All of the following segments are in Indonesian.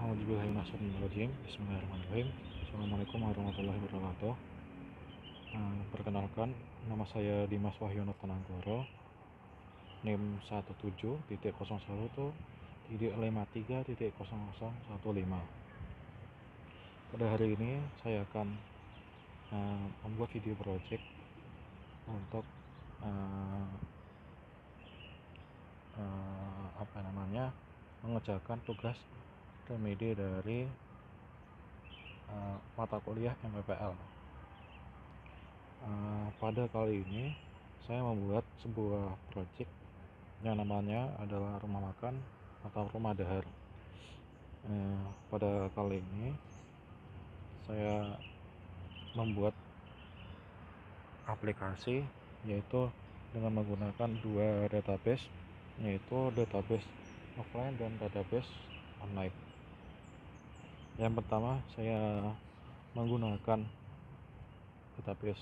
A'udzubillahiminasyaitonirrajim. Bismillahirrahmanirrahim. Assalamualaikum warahmatullahi wabarakatuh. Perkenalkan, nama saya Dimas Wahyono Tananggoro, NIM 17.01.53.0015. Pada hari ini saya akan membuat video project untuk mengerjakan tugas remedi dari mata kuliah MPPL. Pada kali ini saya membuat sebuah project yang namanya adalah rumah makan atau rumah dahar. Pada kali ini saya membuat aplikasi, yaitu dengan menggunakan dua database, yaitu database offline dan database online. Yang pertama saya menggunakan database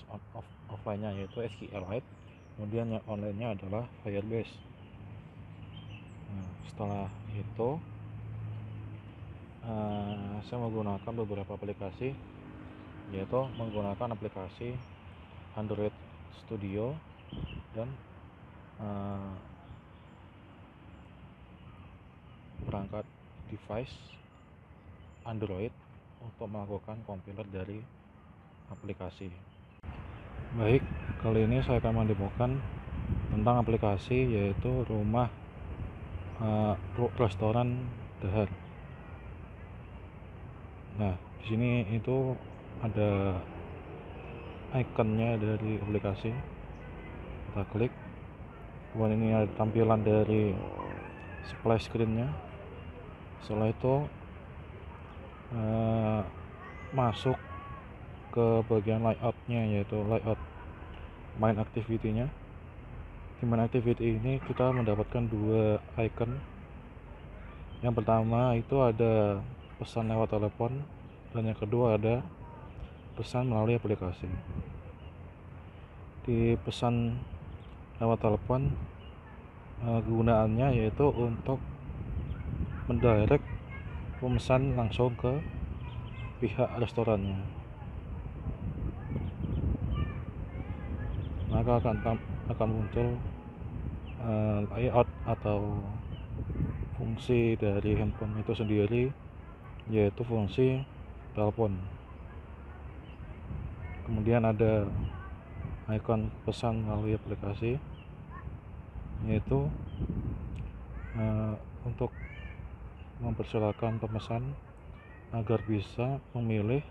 offline-nya yaitu SQLite, kemudian yang online-nya adalah Firebase. Setelah itu saya menggunakan beberapa aplikasi, yaitu menggunakan aplikasi Android Studio dan perangkat device Android untuk melakukan compiler dari aplikasi. Baik, kali ini saya akan mendemokan tentang aplikasi, yaitu rumah restoran dahar. Nah, di sini itu ada ikonnya dari aplikasi. Kita klik. Kemudian ini ada tampilan dari splash screen-nya. Setelah itu masuk ke bagian layout-nya, yaitu layout main activity-nya. Di main activity ini kita mendapatkan dua icon. Yang pertama itu ada pesan lewat telepon, dan yang kedua ada pesan melalui aplikasi. Di pesan lewat telepon, kegunaannya yaitu untuk mendirect pemesan langsung ke pihak restorannya. Maka akan muncul layout atau fungsi dari handphone itu sendiri, yaitu fungsi telepon. Kemudian ada ikon pesan melalui aplikasi, yaitu untuk mempersilahkan pemesan agar bisa memilih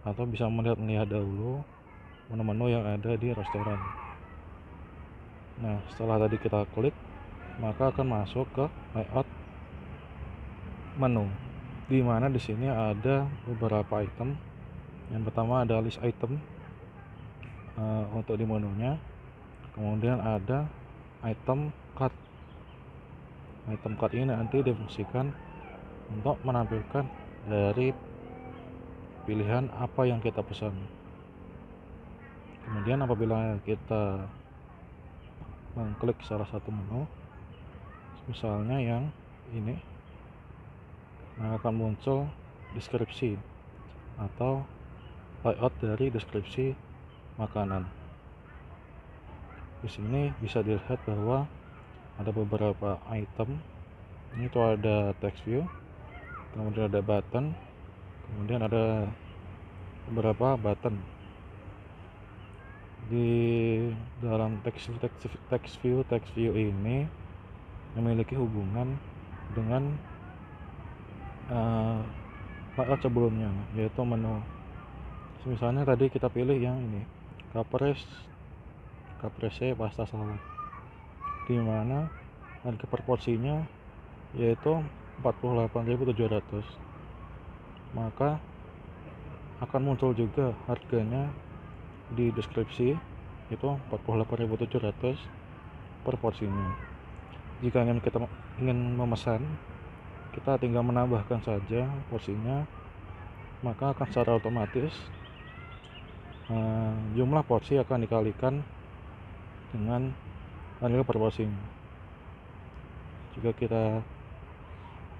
atau bisa melihat dahulu menu-menu yang ada di restoran. Nah, setelah tadi kita klik, maka akan masuk ke layout menu, di mana di sini ada beberapa item. Yang pertama ada list item untuk di menunya. Kemudian ada item card. Item card ini nanti difungsikan untuk menampilkan dari pilihan apa yang kita pesan. Kemudian apabila kita mengklik salah satu menu, misalnya yang ini, akan muncul deskripsi atau layout dari deskripsi makanan. Di sini bisa dilihat bahwa ada beberapa item. Ini tuh ada text view, kemudian ada button, kemudian ada beberapa button. Di dalam text view ini memiliki hubungan dengan layout sebelumnya, yaitu menu. Misalnya tadi kita pilih yang ini, caprese pasta salad, di mana harga per porsinya yaitu 48.700. Maka akan muncul juga harganya di deskripsi, itu 48.700 per porsinya. Jika kita ingin memesan, kita tinggal menambahkan saja porsinya, maka akan secara otomatis jumlah porsi akan dikalikan dengan harga per porsinya. Jika kita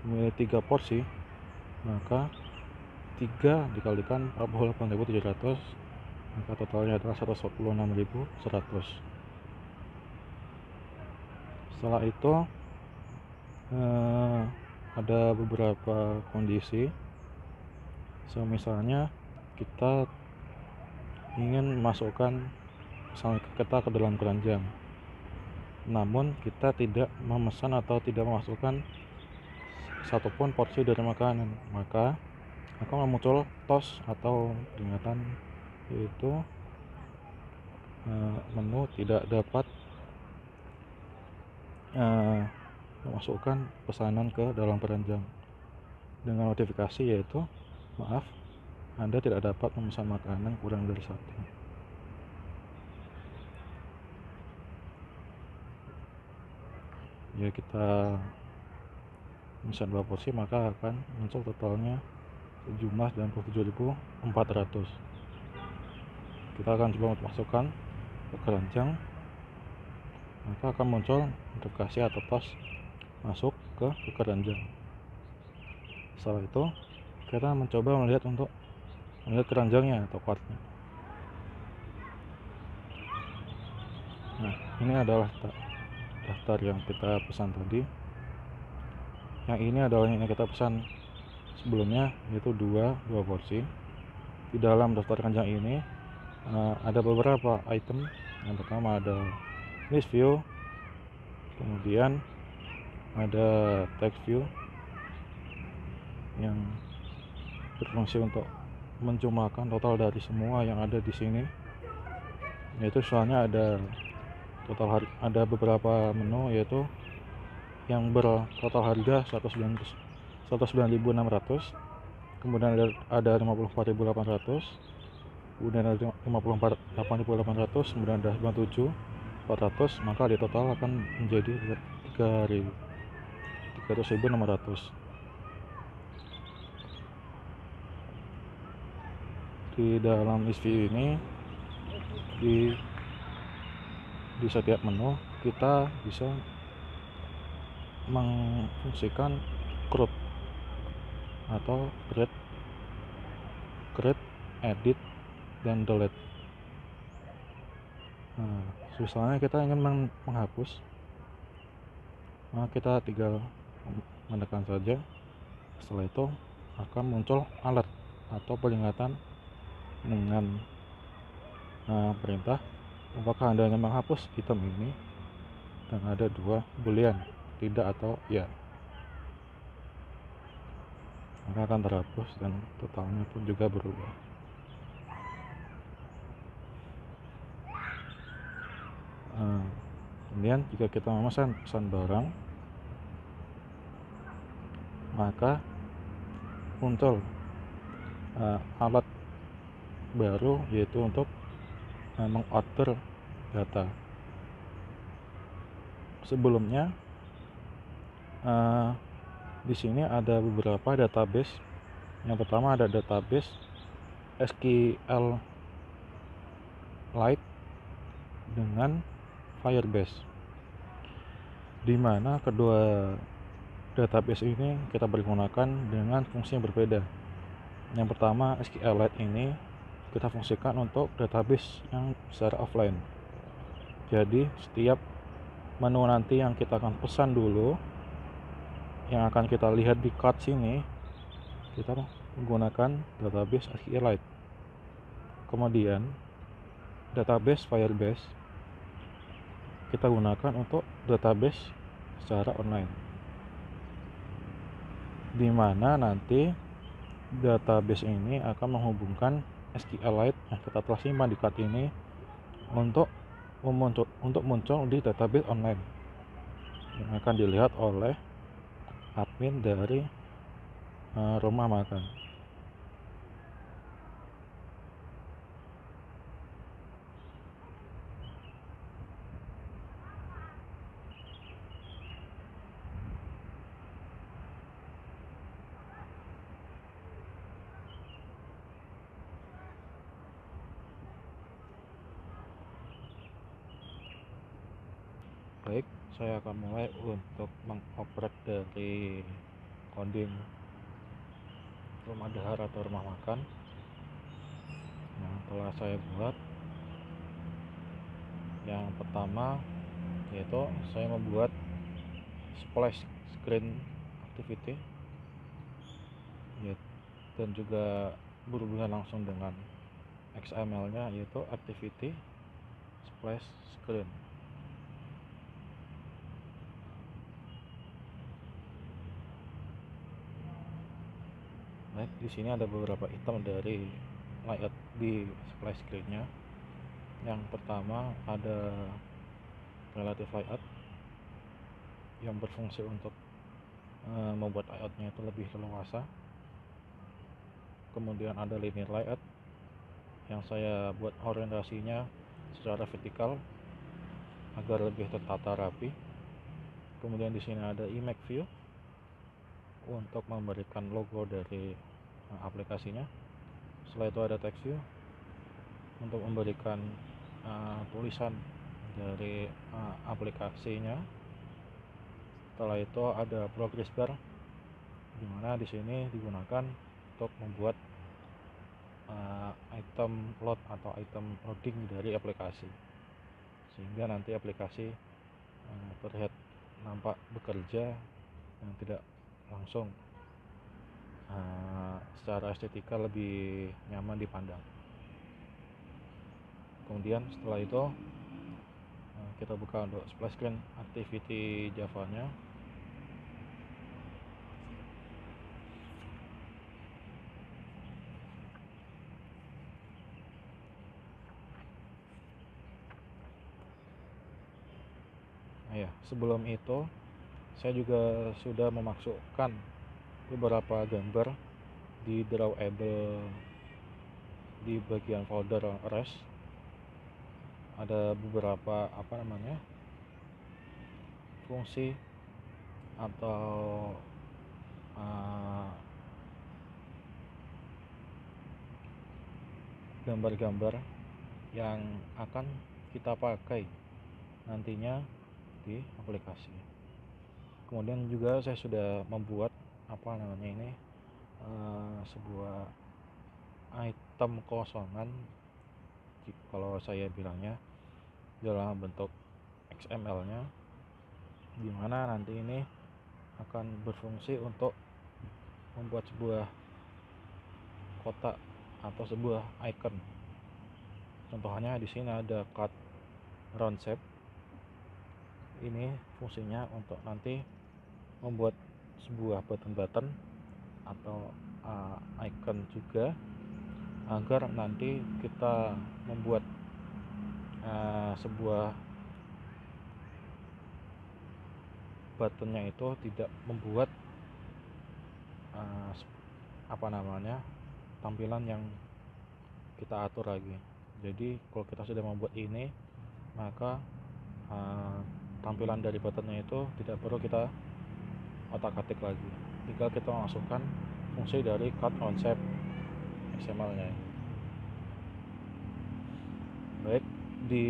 memilih 3 porsi, maka 3 dikalikan 48.700, maka totalnya adalah 146.100. Setelah itu ada beberapa kondisi, misalnya kita ingin masukkan misalnya kita ke dalam keranjang, namun kita tidak memesan atau tidak memasukkan satupun porsi dari makanan, maka akan muncul tos atau peringatan, yaitu menu tidak dapat memasukkan pesanan ke dalam keranjang, dengan notifikasi yaitu maaf, Anda tidak dapat memesan makanan kurang dari 1. Ya, kita pesan 2 porsi maka akan muncul totalnya sejumlah 97.400. Kita akan coba masukkan ke keranjang, maka akan muncul notifikasi atau tos masuk ke keranjang. Setelah itu kita mencoba melihat keranjangnya atau kartnya. Nah, ini adalah daftar yang kita pesan tadi. Yang ini adalah yang kita pesan sebelumnya, yaitu dua porsi. Di dalam daftar keranjang ini ada beberapa item. Yang pertama ada list view, kemudian ada text view yang berfungsi untuk menjumlahkan total dari semua yang ada di sini. Yaitu soalnya ada ada beberapa menu, yaitu yang bertotal harga 109.600, kemudian ada 54.800, kemudian ada 58.800, kemudian ada 97.400, maka di total akan menjadi 300.600. Di dalam list view ini, di setiap menu kita bisa mengfungsikan create atau create, edit, dan delete. Nah, misalnya kita ingin menghapus, maka kita tinggal menekan saja. Setelah itu akan muncul alert atau peringatan dengan perintah apakah Anda ingin menghapus item ini, dan ada 2 boolean, tidak atau ya, maka akan terhapus dan totalnya pun juga berubah. Kemudian jika kita memesan barang, maka muncul alat baru, yaitu untuk mengorder data. Sebelumnya di sini ada beberapa database. Yang pertama ada database SQLite dengan Firebase, di mana kedua database ini kita pergunakan dengan fungsi yang berbeda. Yang pertama, SQLite ini kita fungsikan untuk database yang secara offline. Jadi setiap menu nanti yang kita akan pesan dulu, yang akan kita lihat di cart sini, kita menggunakan database SQLite. Kemudian database Firebase kita gunakan untuk database secara online, di mana nanti database ini akan menghubungkan SQLite yang kita telah simpan di cart ini untuk muncul di database online yang akan dilihat oleh admin dari rumah makan. Baik, saya akan mulai untuk mengoprek dari coding rumah dahar atau rumah makan. Nah, telah saya buat, yang pertama yaitu saya membuat splash screen activity ya, dan juga berhubungan langsung dengan XML nya, yaitu activity splash screen. Baik, di sini ada beberapa item dari layout di splash screen nya. Yang pertama ada relative layout yang berfungsi untuk membuat layoutnya itu lebih leluasa. Kemudian ada linear layout yang saya buat orientasinya secara vertikal agar lebih tertata rapi. Kemudian di sini ada image view untuk memberikan logo dari aplikasinya. Setelah itu ada text view untuk memberikan tulisan dari aplikasinya. Setelah itu ada progress bar, di mana di sini digunakan untuk membuat item load atau item loading dari aplikasi, sehingga nanti aplikasi terlihat nampak bekerja yang tidak langsung, secara estetika lebih nyaman dipandang. Kemudian setelah itu kita buka untuk splash screen activity Java nya. Nah ya, sebelum itu saya juga sudah memasukkan beberapa gambar di drawable di bagian folder res. Ada beberapa fungsi atau gambar-gambar yang akan kita pakai nantinya di aplikasi. Kemudian juga saya sudah membuat sebuah item kosongan, kalau saya bilangnya, dalam bentuk XML nya, dimana nanti ini akan berfungsi untuk membuat sebuah kotak atau sebuah icon. Contohnya di sini ada cut round shape. Ini fungsinya untuk nanti membuat sebuah button atau icon juga, agar nanti kita membuat sebuah buttonnya itu tidak membuat tampilan yang kita atur lagi. Jadi kalau kita sudah membuat ini, maka tampilan dari buttonnya itu tidak perlu kita otak-atik lagi, tinggal kita masukkan fungsi dari cut on shape XML nya. Baik, di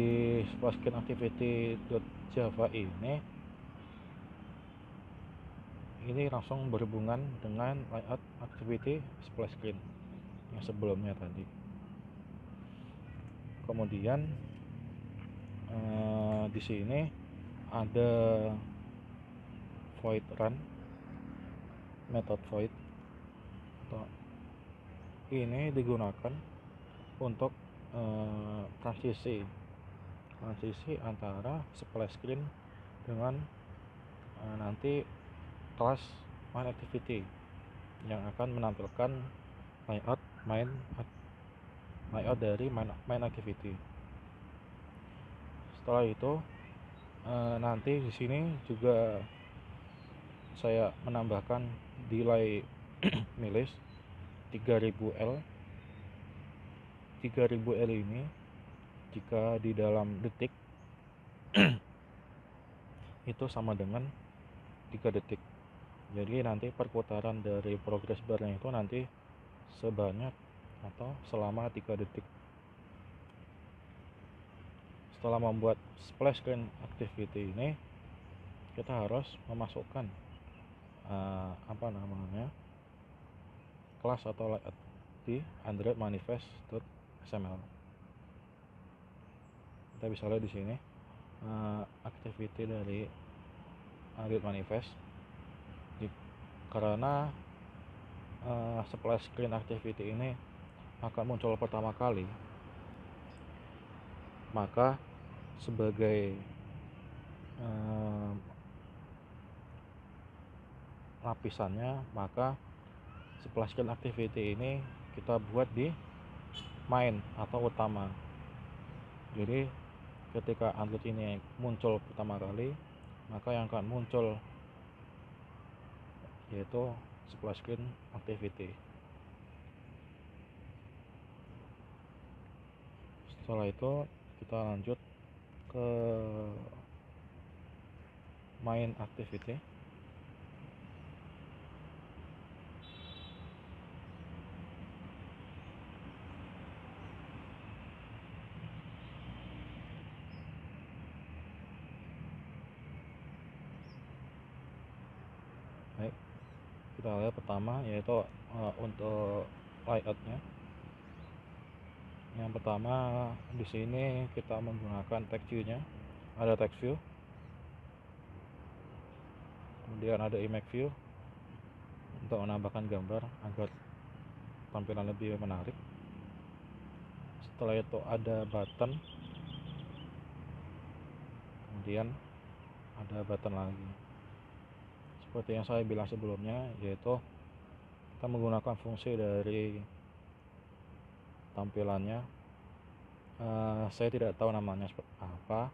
splash screen activity.java ini langsung berhubungan dengan layout activity splash screen yang sebelumnya tadi. Kemudian di sini ada void run, method void ini digunakan untuk transisi antara splash screen dengan nanti kelas main activity yang akan menampilkan layout dari main activity. Setelah itu nanti di sini juga saya menambahkan delay milis 3000L. 3000L ini jika di dalam detik itu sama dengan 3 detik. Jadi nanti perputaran dari progress barnya itu nanti sebanyak atau selama 3 detik. Setelah membuat splash screen activity ini, kita harus memasukkan kelas atau layout di Android manifest.xml. Kita bisa lihat di sini activity dari Android manifest. Karena splash screen activity ini akan muncul pertama kali, maka sebagai lapisannya, maka splash screen activity ini kita buat di main atau utama. Jadi ketika Android ini muncul pertama kali, maka yang akan muncul yaitu splash screen activity. Setelah itu kita lanjut ke main activity. Baik, kita lihat pertama yaitu untuk layoutnya. Yang pertama di sini kita menggunakan text view-nya. Ada text view, kemudian ada image view untuk menambahkan gambar agar tampilan lebih menarik. Setelah itu ada button, kemudian ada button lagi. Seperti yang saya bilang sebelumnya, yaitu kita menggunakan fungsi dari tampilannya. Saya tidak tahu namanya seperti apa.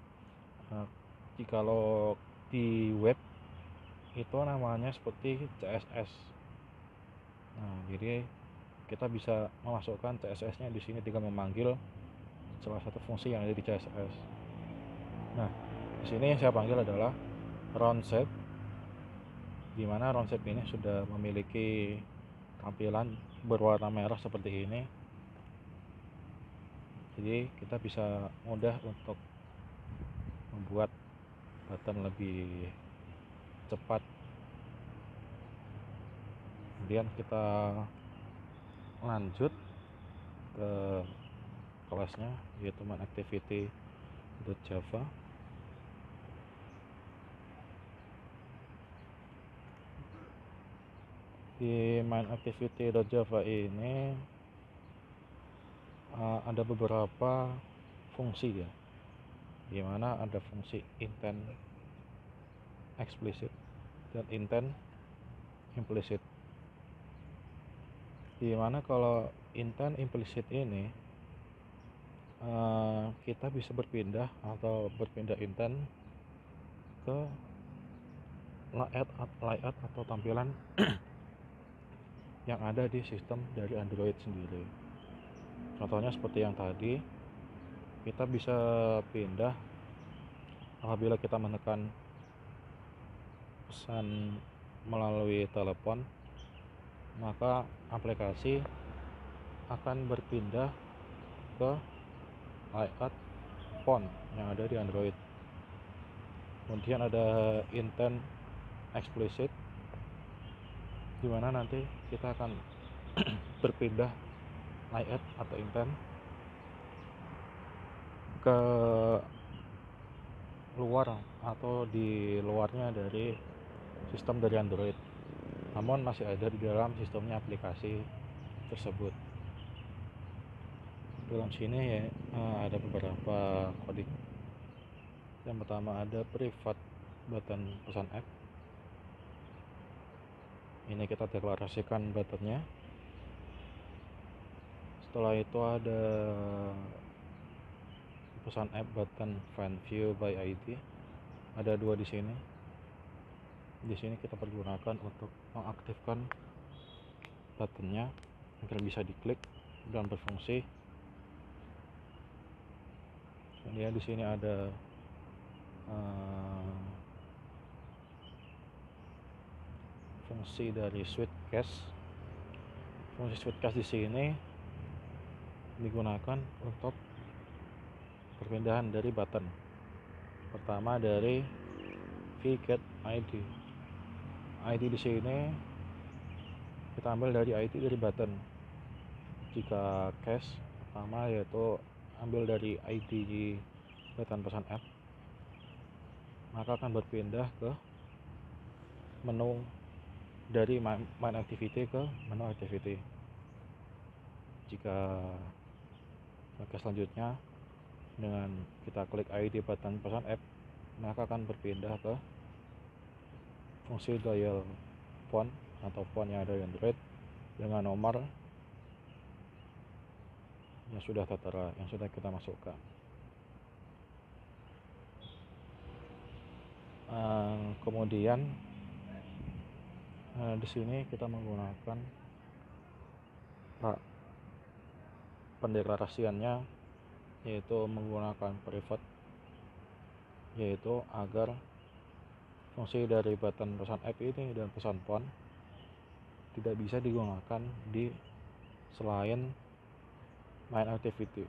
Jikalau di web itu namanya seperti CSS. Nah, jadi kita bisa memasukkan CSS-nya di sini dengan memanggil salah satu fungsi yang ada di CSS. Nah, di sini yang saya panggil adalah round shape, di mana round shape ini sudah memiliki tampilan berwarna merah seperti ini. Jadi kita bisa mudah untuk membuat button lebih cepat. Kemudian kita lanjut ke kelasnya, yaitu main activity.java. Di main activity.java ini ada beberapa fungsi ya, dimana ada fungsi intent explicit dan intent implicit. Dimana kalau intent implicit ini kita bisa berpindah intent ke layout atau tampilan yang ada di sistem dari Android sendiri. Contohnya seperti yang tadi, kita bisa pindah apabila kita menekan pesan melalui telepon, maka aplikasi akan berpindah ke layout font yang ada di Android. Kemudian ada intent explicit, di mana nanti kita akan berpindah layout atau intent ke luar atau di luarnya dari sistem dari Android, namun masih ada di dalam sistemnya aplikasi tersebut. Dalam sini ya ada beberapa kode. Yang pertama ada private button pesan app. Ini kita deklarasikan buttonnya. Setelah itu ada pesan app button find view by ID. Ada dua di sini. Di sini kita pergunakan untuk mengaktifkan buttonnya agar bisa diklik dan berfungsi. Kemudian di sini ada fungsi dari switch cache. Fungsi switch cache di sini digunakan untuk perpindahan dari button. Pertama dari vget ID. ID di sini kita ambil dari ID dari button. Jika cache pertama yaitu ambil dari ID di button pesan app, maka akan berpindah ke menu dari main activity ke menu activity. Jika cache selanjutnya dengan kita klik ID button pesan app, maka akan berpindah ke fungsi dial phone atau phone yang ada di Android dengan nomor yang sudah tertera, yang sudah kita masukkan. Kemudian di sini kita menggunakan pendeklarasiannya, yaitu menggunakan private, yaitu agar fungsi dari button pesan app ini dan pesan phone tidak bisa digunakan di selain main activity.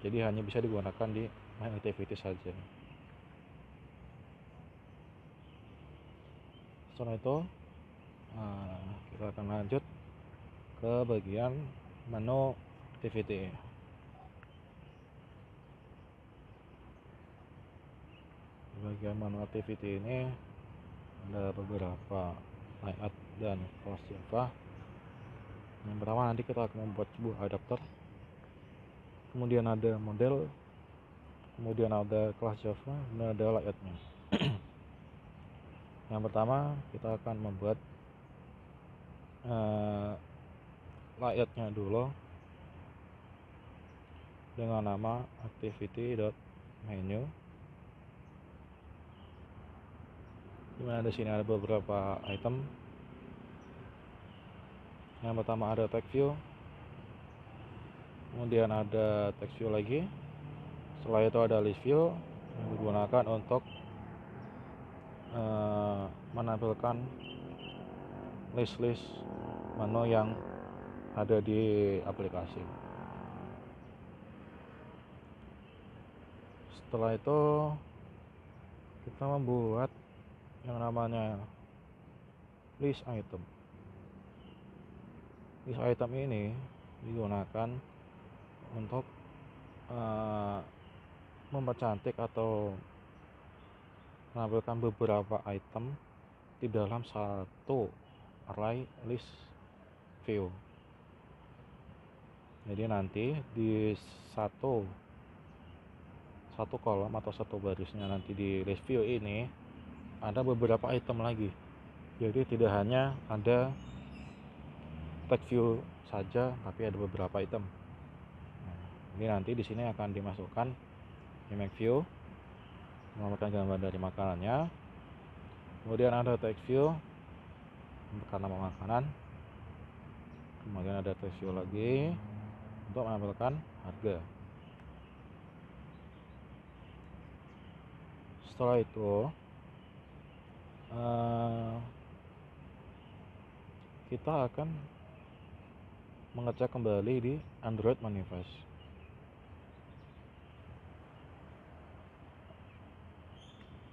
Jadi hanya bisa digunakan di main activity saja. Setelah itu kita akan lanjut ke bagian menu activity. Di bagian menu activity ini ada beberapa layout dan kelas Java. Yang pertama nanti kita akan membuat sebuah adapter, kemudian ada model, kemudian ada kelas Java, dan ada layoutnya. Yang pertama kita akan membuat layoutnya dulu dengan nama activity.menu, dimana di sini ada beberapa item. Yang pertama ada text view, kemudian ada text view lagi, setelah itu ada list view yang digunakan untuk menampilkan list-list menu yang ada di aplikasi. Setelah itu kita membuat yang namanya list item. List item ini digunakan untuk mempercantik atau menampilkan beberapa item di dalam satu array list view. Jadi nanti di satu kolom atau satu barisnya nanti di list view ini ada beberapa item lagi. Jadi tidak hanya ada text view saja, tapi ada beberapa item. Ini nanti di sini akan dimasukkan image view, menggunakan gambar dari makanannya. Kemudian ada text view karena makanan. Kemudian ada text view lagi untuk menampilkan harga. Setelah itu kita akan mengecek kembali di Android Manifest.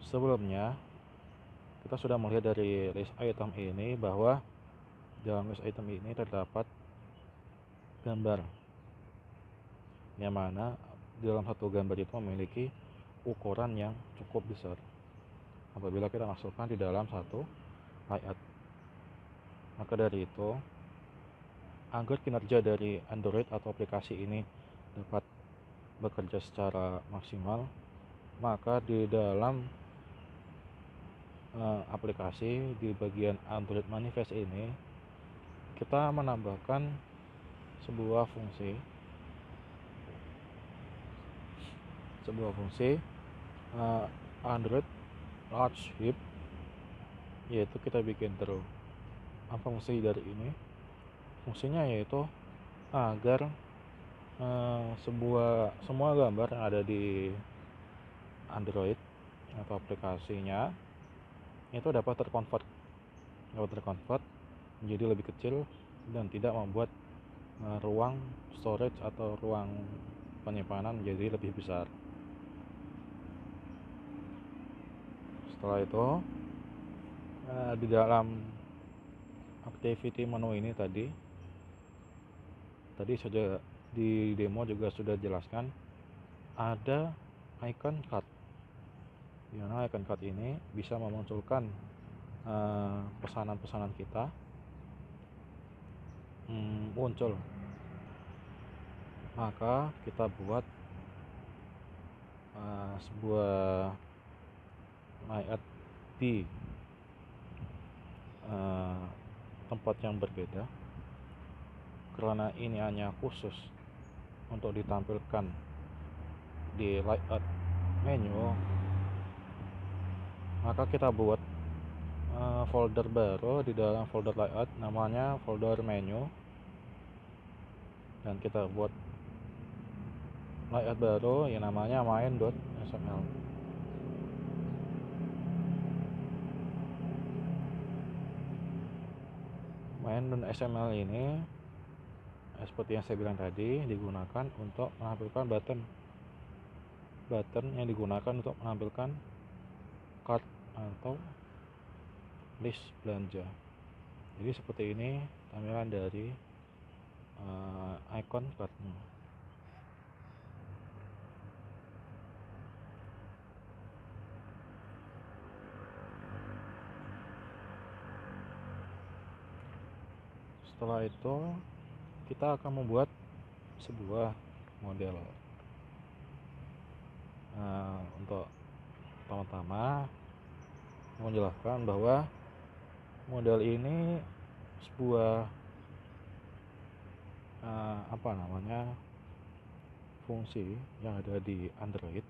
Sebelumnya kita sudah melihat dari list item ini bahwa dalam list item ini terdapat gambar, yang mana dalam satu gambar itu memiliki ukuran yang cukup besar apabila kita masukkan di dalam satu layout. Maka dari itu, agar kinerja dari Android atau aplikasi ini dapat bekerja secara maksimal, maka di dalam aplikasi di bagian Android Manifest ini kita menambahkan sebuah fungsi Android Large Heap, yaitu kita bikin terus. Apa fungsi dari ini? Fungsinya yaitu agar semua gambar yang ada di Android atau aplikasinya itu dapat terkonvert menjadi lebih kecil dan tidak membuat ruang storage atau ruang penyimpanan menjadi lebih besar. Setelah itu di dalam activity menu ini tadi sudah di demo juga sudah jelaskan ada icon card. Di mana icon card ini bisa memunculkan pesanan-pesanan kita muncul. Maka kita buat sebuah layout di tempat yang berbeda, karena ini hanya khusus untuk ditampilkan di layout menu. Maka kita buat folder baru di dalam folder layout, namanya folder menu, dan kita buat layout baru yang namanya main.sml. Main.sml ini seperti yang saya bilang tadi digunakan untuk menampilkan button yang digunakan untuk menampilkan card atau list belanja. Jadi seperti ini tampilan dari icon cardnya. Setelah itu kita akan membuat sebuah model. Untuk pertama-tama menjelaskan bahwa model ini sebuah fungsi yang ada di Android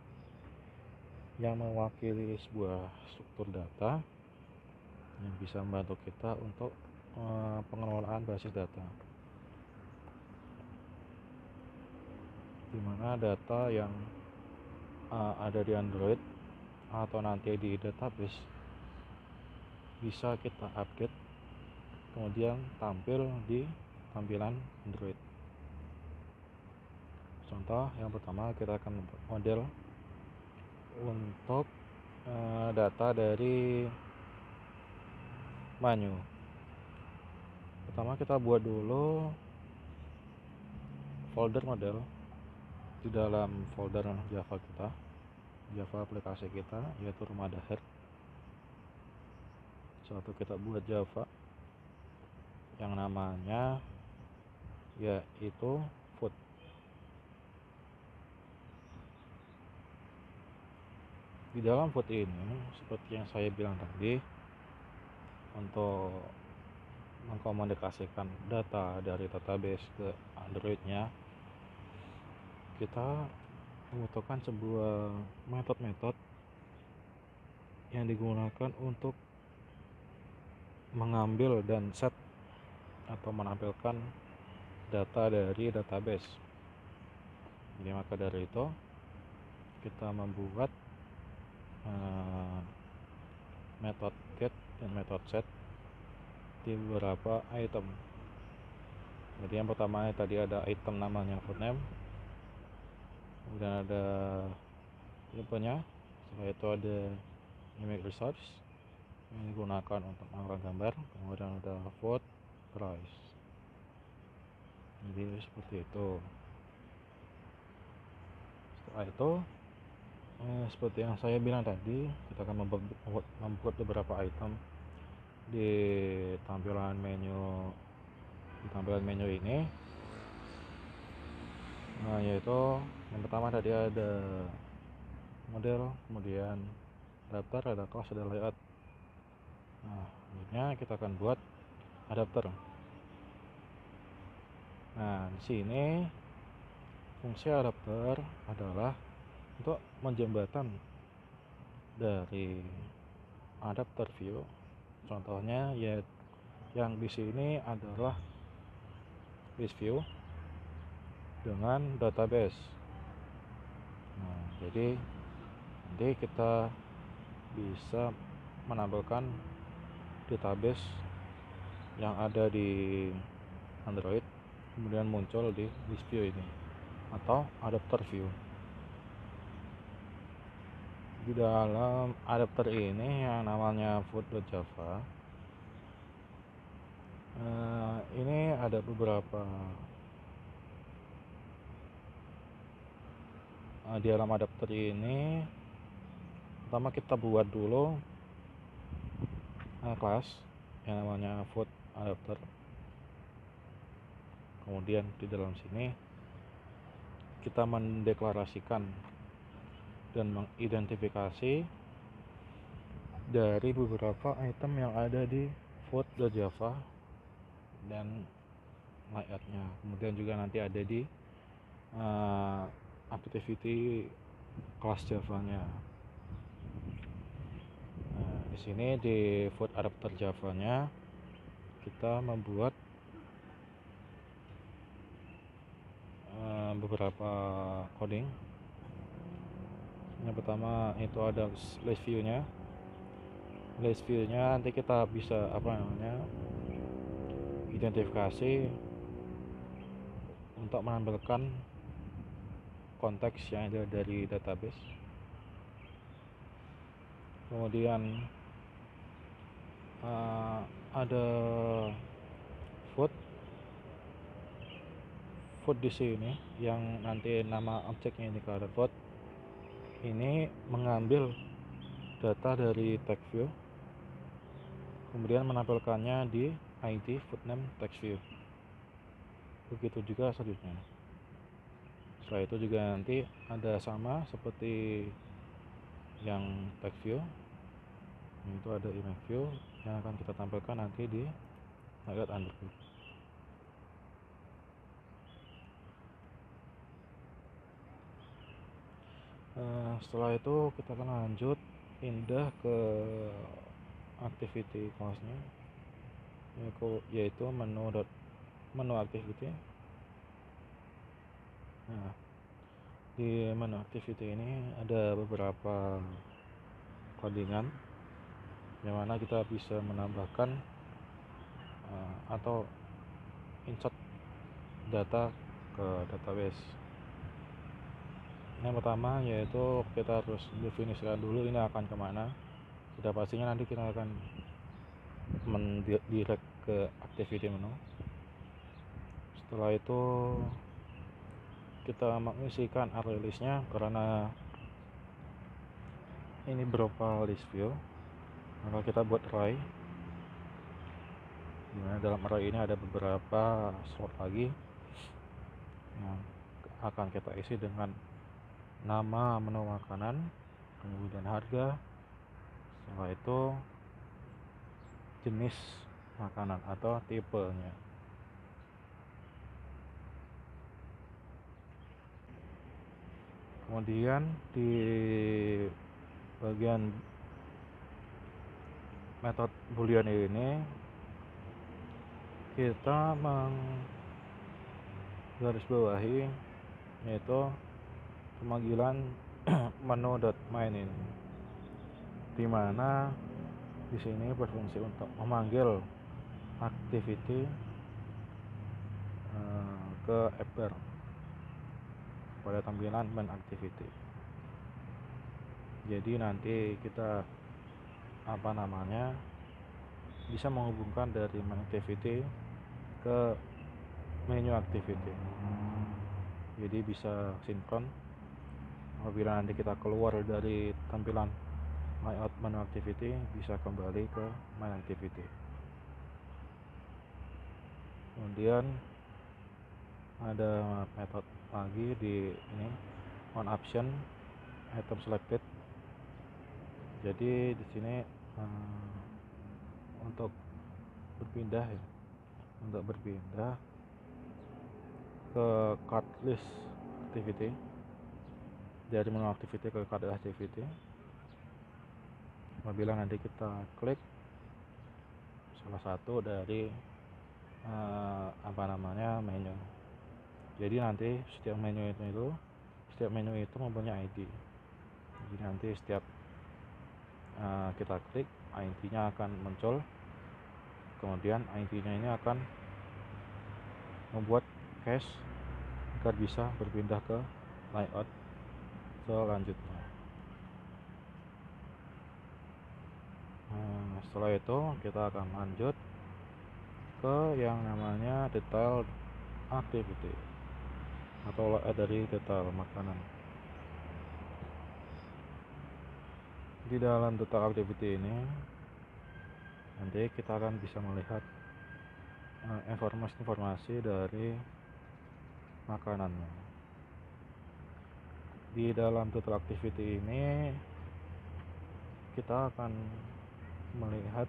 yang mewakili sebuah struktur data yang bisa membantu kita untuk pengelolaan basis data, di mana data yang ada di Android atau nanti di database bisa kita update kemudian tampil di tampilan Android. Contoh yang pertama, kita akan membuat model untuk data dari menu. Pertama kita buat dulu folder model di dalam folder Java kita, Java aplikasi kita, yaitu rumah dahar. Suatu kita buat Java yang namanya yaitu food. Di dalam food ini seperti yang saya bilang tadi, untuk mengkomunikasikan data dari database ke Androidnya, kita membutuhkan sebuah metode-metode yang digunakan untuk mengambil dan set atau menampilkan data dari database. Jadi maka dari itu kita membuat metode get dan metode set di beberapa item. Jadi yang pertama tadi ada item namanya food name, kemudian ada tipenya, setelah itu ada image resource yang digunakan untuk menggunakan gambar, kemudian ada food price. Jadi seperti itu. Setelah itu seperti yang saya bilang tadi, kita akan membuat beberapa item di tampilan menu ini, yaitu yang pertama tadi ada model, kemudian adapter, ada class, ada layout. Selanjutnya kita akan buat adapter. Nah, di sini fungsi adapter adalah untuk menjembatkan dari adapter view. Contohnya ya yang di sini adalah list view dengan database. Nah, jadi nanti kita bisa menampilkan database yang ada di Android kemudian muncul di list view ini atau adapter view. Di dalam adapter ini yang namanya food.java Ini ada beberapa di dalam adapter ini. Pertama kita buat dulu kelas yang namanya food adapter. Kemudian di dalam sini kita mendeklarasikan dan mengidentifikasi dari beberapa item yang ada di food.java dan layoutnya. Kemudian juga nanti ada di activity kelas Java-nya. Di sini di food adapter Java-nya kita membuat beberapa coding. Yang pertama itu ada list view-nya. List view-nya nanti kita bisa identifikasi untuk menampilkan konteks yang ada dari database. Kemudian ada food di sini yang nanti nama objeknya ini ada food. Ini mengambil data dari text view, kemudian menampilkannya di ID food name text view. Begitu juga selanjutnya. Setelah itu juga nanti ada sama seperti yang text view, itu ada image view yang akan kita tampilkan nanti di layout underview. Setelah itu kita akan lanjut pindah ke activity class-nya, yaitu menu activity. Nah, di menu activity ini ada beberapa codingan yang mana kita bisa menambahkan atau insert data ke database. Yang pertama yaitu kita harus definisikan dulu ini akan kemana. Sudah pastinya nanti kita akan mendirect ke activity menu. Setelah itu kita mengisikan array listnya, karena ini berupa list view, maka kita buat array. Dimana dalam array ini ada beberapa slot lagi yang akan kita isi dengan nama menu makanan, kemudian harga, setelah itu jenis makanan atau tipenya. Kemudian di bagian metode boolean ini kita menggarisbawahi yaitu pemanggilan menu.main ini, dimana di sini berfungsi untuk memanggil activity ke app bar pada tampilan main activity. Jadi nanti kita bisa menghubungkan dari main activity ke menu activity. Jadi bisa sinkron. Apabila nanti kita keluar dari tampilan layout menu activity, bisa kembali ke main activity. Kemudian ada metode lagi di ini on option item selected. Jadi di sini untuk berpindah ke card list activity, dari menu activity ke card activity. Apabila nanti kita klik salah satu dari menu, jadi nanti setiap menu itu mempunyai ID. Jadi nanti setiap kita klik, ID-nya akan muncul, kemudian ID-nya ini akan membuat cache agar bisa berpindah ke layout selanjutnya. Setelah itu kita akan lanjut ke yang namanya detail activity atau dari detail makanan. Di dalam detail activity ini nanti kita akan bisa melihat informasi-informasi dari makanannya. Di dalam detail activity ini kita akan melihat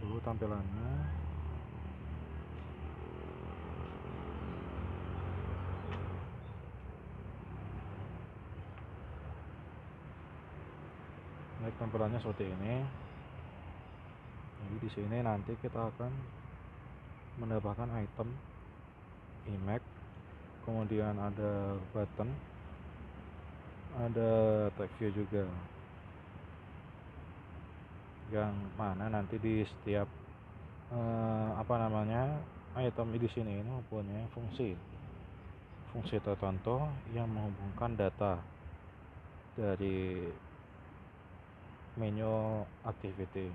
dulu tampilannya. Baik, tampilannya seperti ini. Jadi di sini nanti kita akan mendapatkan item, image, kemudian ada button, ada text view juga, yang mana nanti di setiap item di sini ini mempunyai fungsi tertentu yang menghubungkan data dari menu activity.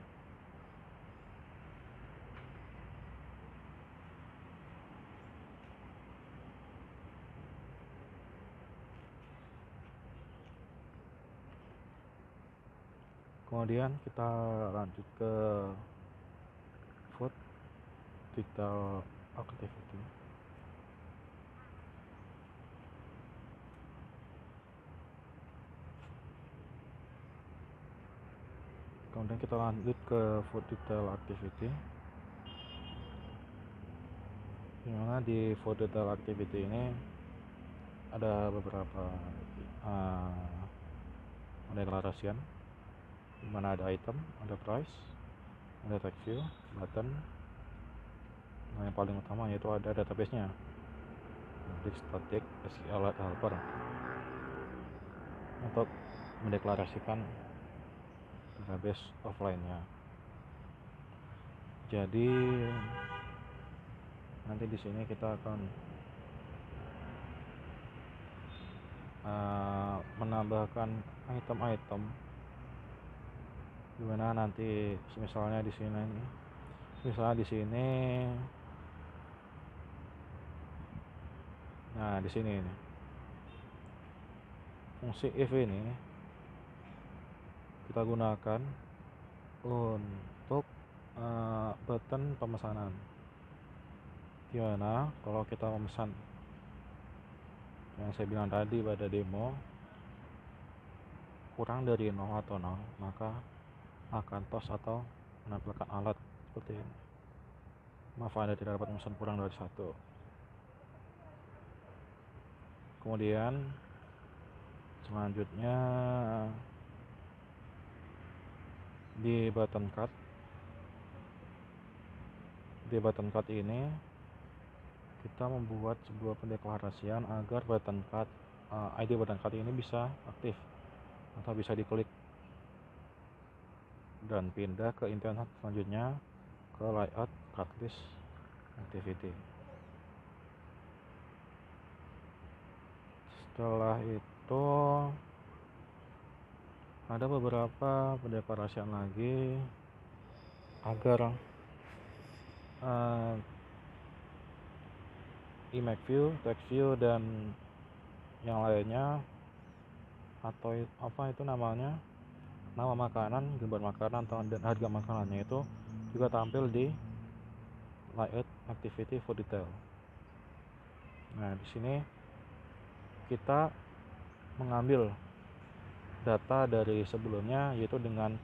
Kemudian kita lanjut ke food detail activity. Kemudian kita lanjut ke food detail activity, dimana di food detail activity ini ada beberapa deklarasian, dimana ada item, ada price, ada text view, button. Nah, yang paling utama yaitu ada database-nya, static SQL helper, untuk mendeklarasikan database offline-nya. Jadi nanti di sini kita akan menambahkan item-item, dimana nanti misalnya di sini nah di sini ini fungsi if ini kita gunakan untuk button pemesanan, dimana kalau kita memesan yang saya bilang tadi pada demo kurang dari 0 atau 0, maka akan toast atau menampilkan alat seperti ini. Maaf, Anda tidak dapat memesan kurang dari 1. Kemudian selanjutnya di button card ini kita membuat sebuah pendeklarasian agar ID button card ini bisa aktif atau bisa diklik dan pindah ke internet selanjutnya ke layout card list activity. Setelah itu ada beberapa pendeklarasian lagi agar image view, text view, dan yang lainnya, atau nama makanan, gambar makanan, dan harga makanannya itu juga tampil di layout activity for detail. Nah, di sini kita mengambil data dari sebelumnya, yaitu dengan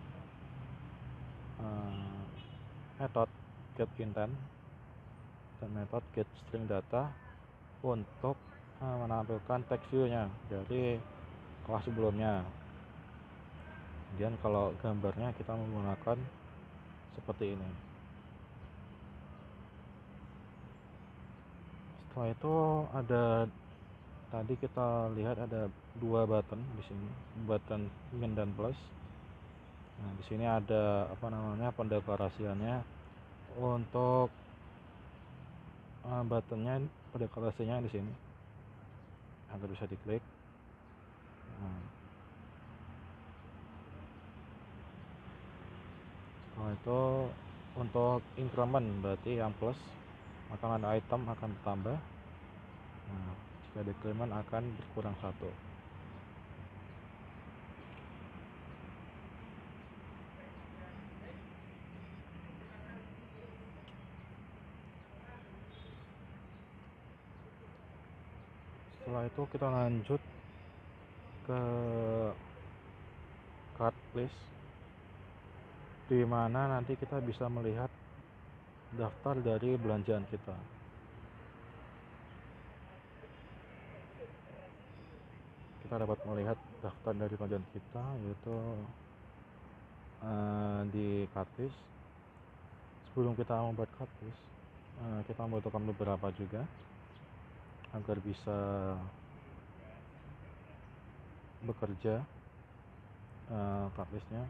metode getIntent dan metode getStringData untuk menampilkan text view-nya dari kelas sebelumnya. Kemudian kalau gambarnya kita menggunakan seperti ini. Setelah itu tadi kita lihat ada 2 button di sini, button min dan plus. Nah, di sini ada pendeklarasiannya untuk buttonnya, pendeklarasinya di sini agar bisa diklik. Setelah itu Untuk increment berarti yang plus, maka ada item akan bertambah. Nah, jika decrement akan berkurang 1. Setelah itu kita lanjut ke card list, di mana nanti kita bisa melihat daftar dari belanjaan kita. Kita dapat melihat daftar dari belanjaan kita, yaitu di card list. Sebelum kita membuat card list, kita membutuhkan beberapa juga agar bisa bekerja card listnya.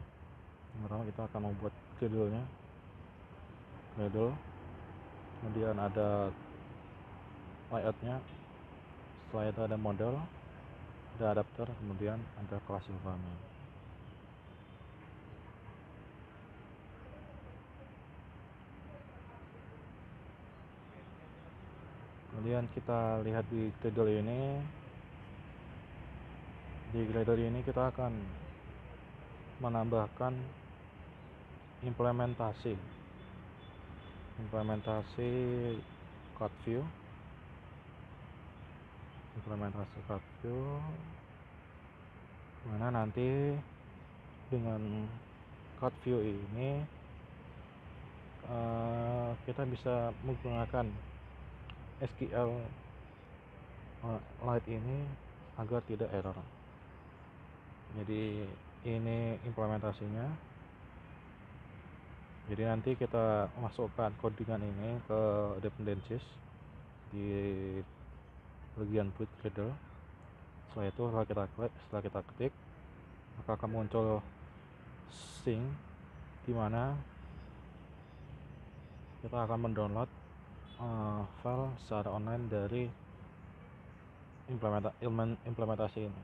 Yang pertama kita akan membuat gradle-nya, kemudian ada layout-nya, setelah itu ada model, ada adapter, kemudian ada kelas environment. Kemudian kita lihat di gradle ini. Di gradle ini kita akan menambahkan implementasi card view, mana nanti dengan card view ini kita bisa menggunakan SQL Lite ini agar tidak error. Jadi ini implementasinya. Jadi nanti kita masukkan codingan ini ke dependencies di bagian build gradle. Setelah itu setelah kita ketik, maka akan muncul sync, di mana kita akan mendownload file secara online dari implementasi ini.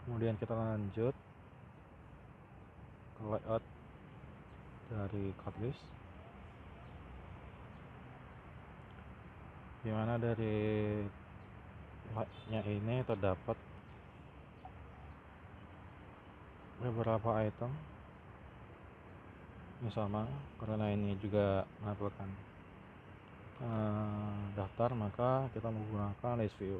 Kemudian kita lanjut ke layout dari card list, dimana dari layoutnya ini terdapat beberapa item. Ini sama, karena ini juga menampilkan daftar, maka kita menggunakan list view.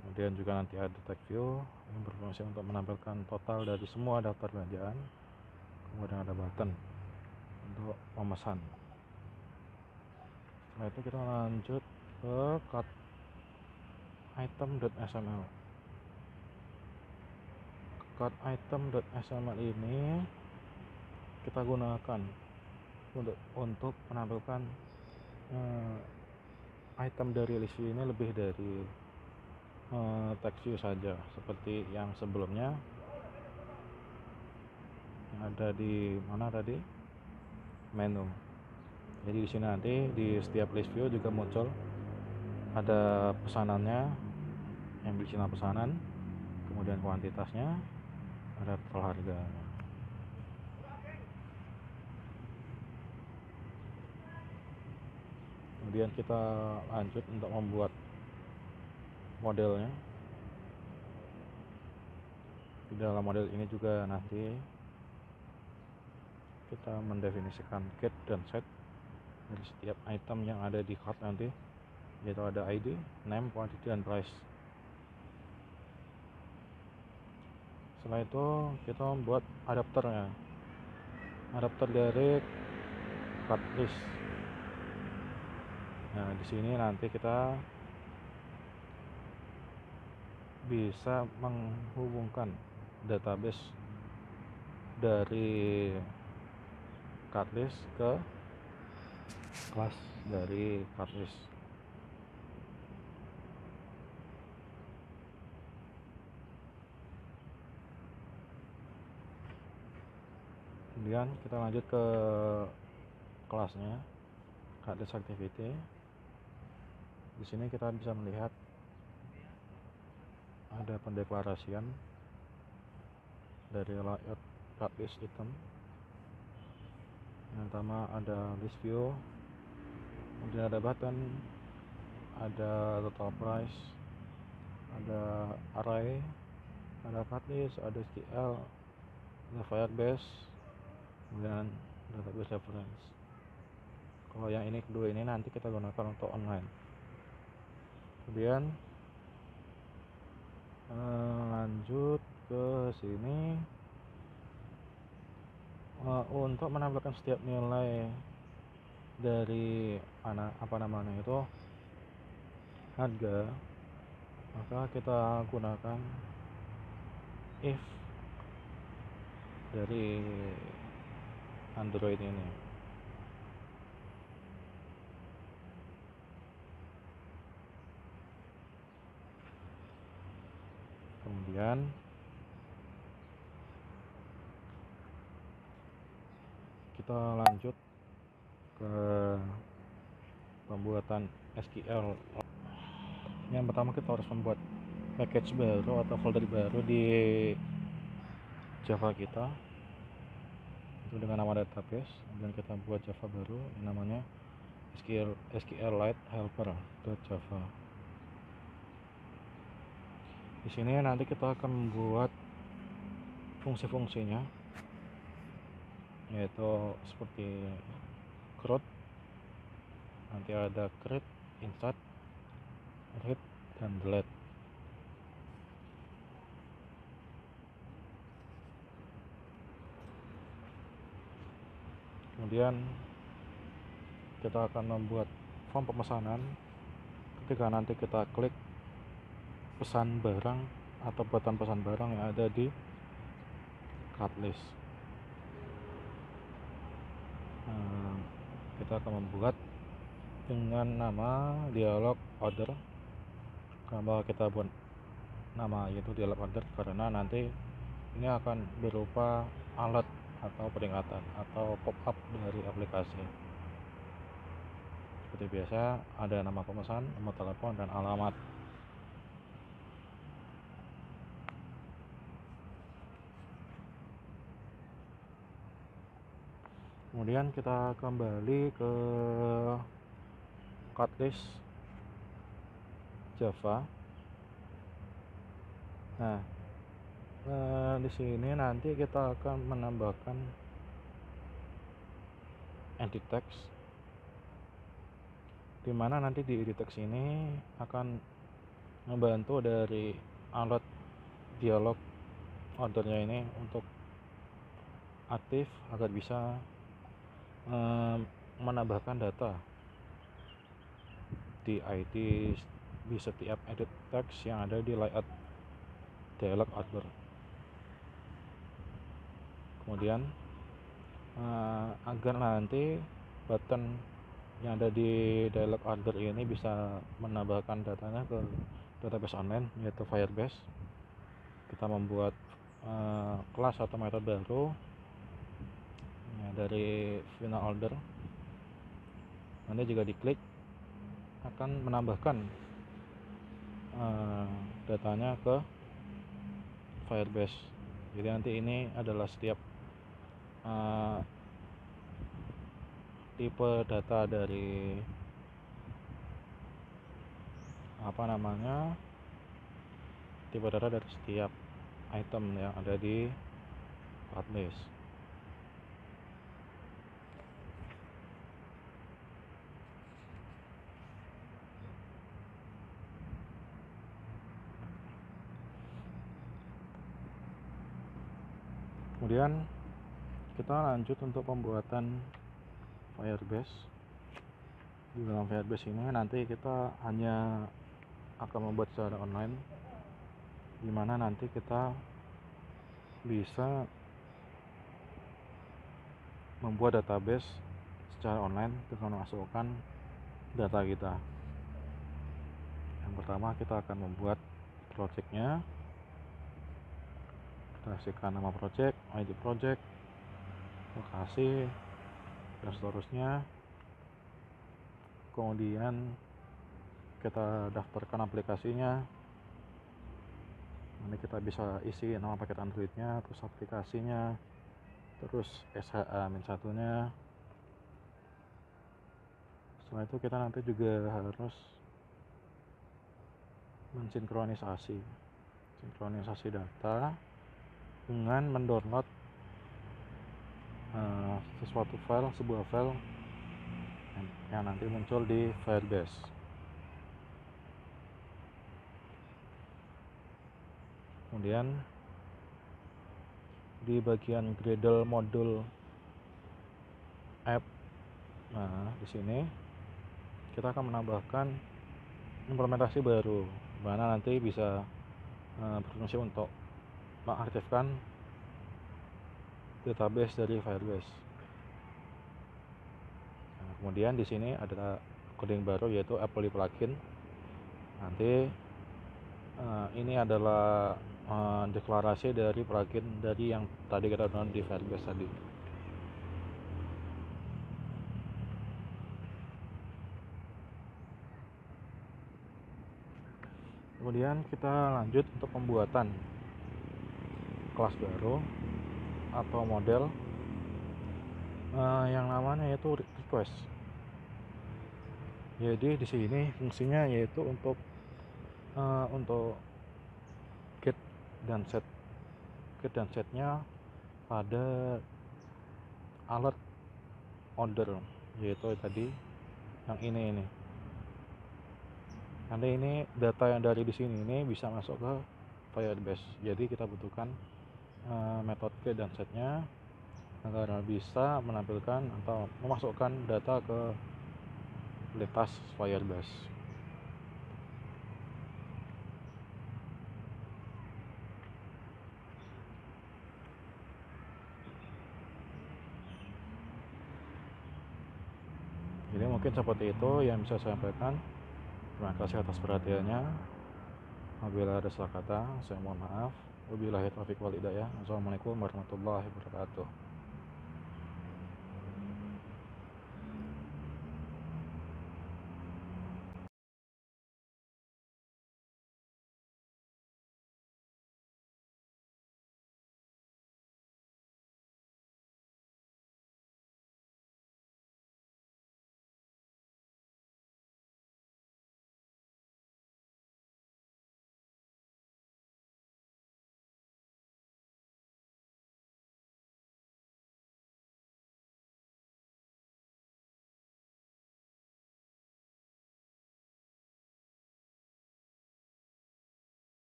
Kemudian juga nanti ada tag view yang berfungsi untuk menampilkan total dari semua daftar belanjaan. Kemudian ada button untuk memesan. Setelah itu kita lanjut ke cart item.xml. Cart item.xml ini kita gunakan untuk menampilkan item dari list view ini lebih dari text view saja, seperti yang sebelumnya yang ada di mana tadi, menu. Jadi di sini nanti di setiap list view juga muncul ada pesanannya, yang berisinya pesanan, kemudian kuantitasnya, ada total harga. Kemudian kita lanjut untuk membuat modelnya. Di dalam model ini juga nanti kita mendefinisikan get dan set dari setiap item yang ada di cart nanti, yaitu ada ID, name, quantity, dan price. Setelah itu kita membuat adapternya, adapter dari cart list. Nah, di sini nanti kita bisa menghubungkan database dari cart list ke kelas dari cart list. Kemudian kita lanjut ke kelasnya, cart list activity. Di sini kita bisa melihat ada pendeklarasian dari layout cart list item. Yang pertama ada list view, kemudian ada button, ada total price, ada array, ada cut list, ada SQL, ada Firebase, kemudian database reference. Kalau yang ini kedua ini nanti kita gunakan untuk online. Kemudian lanjut ke sini, untuk menambahkan setiap nilai dari itu harga, maka kita gunakan if dari Android ini. Kemudian kita lanjut ke pembuatan SQL. Yang pertama kita harus membuat package baru atau folder baru di Java kita, itu dengan nama database, dan kita buat Java baru yang namanya SQLite helper.java. Di sini nanti kita akan membuat fungsi-fungsinya, yaitu seperti create, nanti ada create, insert, read, dan delete. Kemudian kita akan membuat form pemesanan. Ketika nanti kita klik pesan barang atau button pesan barang yang ada di cart list, kita akan membuat dengan nama dialog order. Kenapa kita buat nama yaitu dialog order? Karena nanti ini akan berupa alert atau peringatan atau pop-up dari aplikasi. Seperti biasa ada nama pemesan, nomor telepon, dan alamat. Kemudian kita kembali ke cart list Java. Nah, di sini nanti kita akan menambahkan edit text, dimana nanti di edit text ini akan membantu dari alert dialog ordernya ini untuk aktif agar bisa menambahkan data di ID di setiap edit text yang ada di layout dialog order. Kemudian agar nanti button yang ada di dialog order ini bisa menambahkan datanya ke database online yaitu Firebase, kita membuat kelas atau metode baru ya, dari final order. Nanti jika diklik akan menambahkan datanya ke Firebase. Jadi nanti ini adalah setiap tipe data dari tipe data dari setiap item yang ada di cart list. Kemudian kita lanjut untuk pembuatan Firebase. Di dalam Firebase ini nanti kita hanya akan membuat secara online, dimana nanti kita bisa membuat database secara online dengan memasukkan data kita. Yang pertama kita akan membuat projectnya, kita kasihkan nama project, ID project, lokasi, dan seterusnya. Kemudian kita daftarkan aplikasinya, nanti kita bisa isi nama paket Androidnya, terus aplikasinya, terus SHA-1 nya, Setelah itu kita nanti juga harus mensinkronisasi data dengan mendownload sebuah file yang nanti muncul di Firebase. Kemudian di bagian Gradle modul app, nah di sini kita akan menambahkan implementasi baru, mana nanti bisa berfungsi untuk mengaktifkan database dari Firebase. Nah, kemudian di sini ada coding baru yaitu Apply plugin. Nanti ini adalah deklarasi dari plugin dari yang tadi kita download di Firebase tadi. Kemudian kita lanjut untuk pembuatan kelas baru atau model yang namanya yaitu request. Jadi di sini fungsinya yaitu untuk get dan setnya pada alert order, yaitu tadi yang ini. Nanti ini data yang dari di sini ini bisa masuk ke Firebase. Jadi kita butuhkan metode get dan setnya agar bisa menampilkan atau memasukkan data ke lintas Firebase. Jadi mungkin seperti itu yang bisa saya sampaikan. Terima kasih atas perhatiannya. Apabila ada salah kata, saya mohon maaf. Wabillahi taufiq wal hidayah. Assalamualaikum warahmatullahi wabarakatuh.